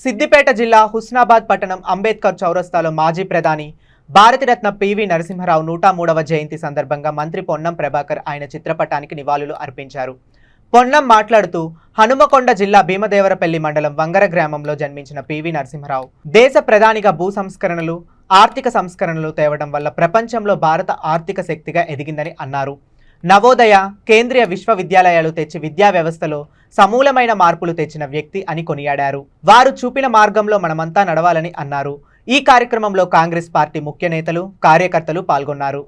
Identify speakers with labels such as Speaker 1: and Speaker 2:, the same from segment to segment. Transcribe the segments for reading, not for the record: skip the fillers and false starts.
Speaker 1: సిద్దిపేట జిల్లా హుస్నాబాద్ పట్టణం అంబేద్కర్ చౌరస్తాలో మాజీ ప్రధాని భారతరత్న పివి నరసింహరావు 103వ జయంతి సందర్భంగా మంత్రి పొన్నం ప్రభాకర్ ఆయన చిత్రపటానికి నివాళులు అర్పించారు. పొన్నం మాట్లాడుతూ హనుమకొండ జిల్లా భీమదేవరపల్లి మండలం వంగర గ్రామంలో జన్మించిన పివి నరసింహరావు దేశ ప్రధానిగా భూ సంస్కరణలు, ఆర్థిక సంస్కరణలు తేవడం వల్ల ప్రపంచంలో భారత ఆర్థిక శక్తిగా ఎదిగిందని అన్నారు. నవోదయ, కేంద్రీయ విశ్వవిద్యాలయాలు తెచ్చి విద్యా వ్యవస్థలో సమూలమైన మార్పులు తెచ్చిన వ్యక్తి అని కొనియాడారు. వారు చూపిన మార్గంలో మనమంతా నడవాలని అన్నారు. ఈ కార్యక్రమంలో కాంగ్రెస్ పార్టీ ముఖ్య నేతలు, కార్యకర్తలు పాల్గొన్నారు.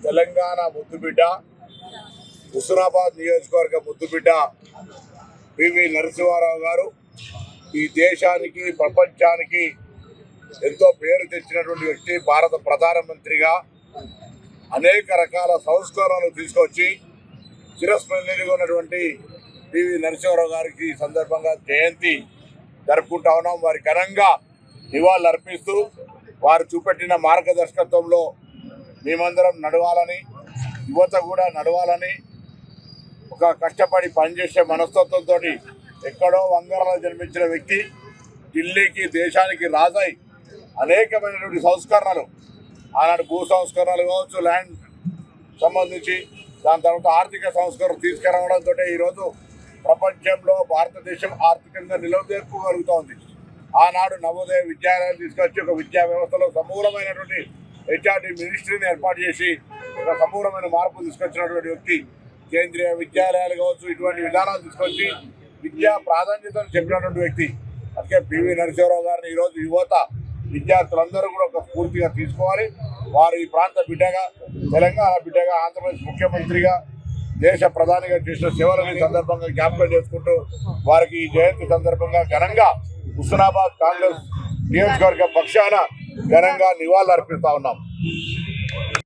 Speaker 2: తెలంగాణ ముద్దుబిడ్డ, హుస్నాబాద్ నియోజకవర్గ ముద్దుబిడ్డ పివి నరసింహారావు గారు ఈ దేశానికి, ప్రపంచానికి ఎంతో పేరు తెచ్చినటువంటి వ్యక్తి. భారత ప్రధానమంత్రిగా అనేక రకాల సంస్కరణలు తీసుకొచ్చి చిరస్మరణీయంగా ఉన్నటువంటి పివి నరసింహారావు గారికి ఈ సందర్భంగా జయంతి జరుపుకుంటా ఉన్నాం. వారి ఘనంగా నివాళులు అర్పిస్తూ వారు చూపెట్టిన మార్గదర్శకత్వంలో మేమందరం నడవాలని, యువత కూడా నడవాలని, ఒక కష్టపడి పనిచేసే మనస్తత్వంతో ఎక్కడో వంగరలో జన్మించిన వ్యక్తి ఢిల్లీకి, దేశానికి రాజై అనేకమైనటువంటి సంస్కరణలు, ఆనాడు భూ సంస్కరణలు కావచ్చు, ల్యాండ్ సంబంధించి, దాని తర్వాత ఆర్థిక సంస్కరణ తీసుకురావడంతో ఈరోజు ప్రపంచంలో భారతదేశం ఆర్థికంగా నిలదొక్కుగలుగుతోంది. ఆనాడు నవోదయ విద్యాలయాలు తీసుకొచ్చి ఒక విద్యా వ్యవస్థలో సమూలమైనటువంటి హెచ్ఆర్డి మినిస్ట్రీని ఏర్పాటు చేసి ఒక సమూలమైన మార్పు తీసుకొచ్చినటువంటి వ్యక్తి. కేంద్రీయ విద్యాలయాలు కావచ్చు, ఇటువంటి విధానాలు తీసుకొచ్చి విద్యా ప్రాధాన్యతను చెప్పినటువంటి వ్యక్తి. అందుకే పివి నరసింహారావు గారిని ఈరోజు యువత, విద్యార్థులందరూ కూడా ఒక స్ఫూర్తిగా తీసుకోవాలి. వారు ఈ ప్రాంత బిడ్డగా, తెలంగాణ బిడ్డగా, ఆంధ్రప్రదేశ్ ముఖ్యమంత్రిగా, దేశ ప్రధానిగా చేసిన సేవలని సందర్భంగా జ్ఞాపకం చేసుకుంటూ వారికి ఈ జయంతి సందర్భంగా ఘనంగా హుస్నాబాద్ కాంగ్రెస్ నియోజకవర్గ పక్షాన ఘనంగా నివాళులు అర్పిస్తా ఉన్నాం.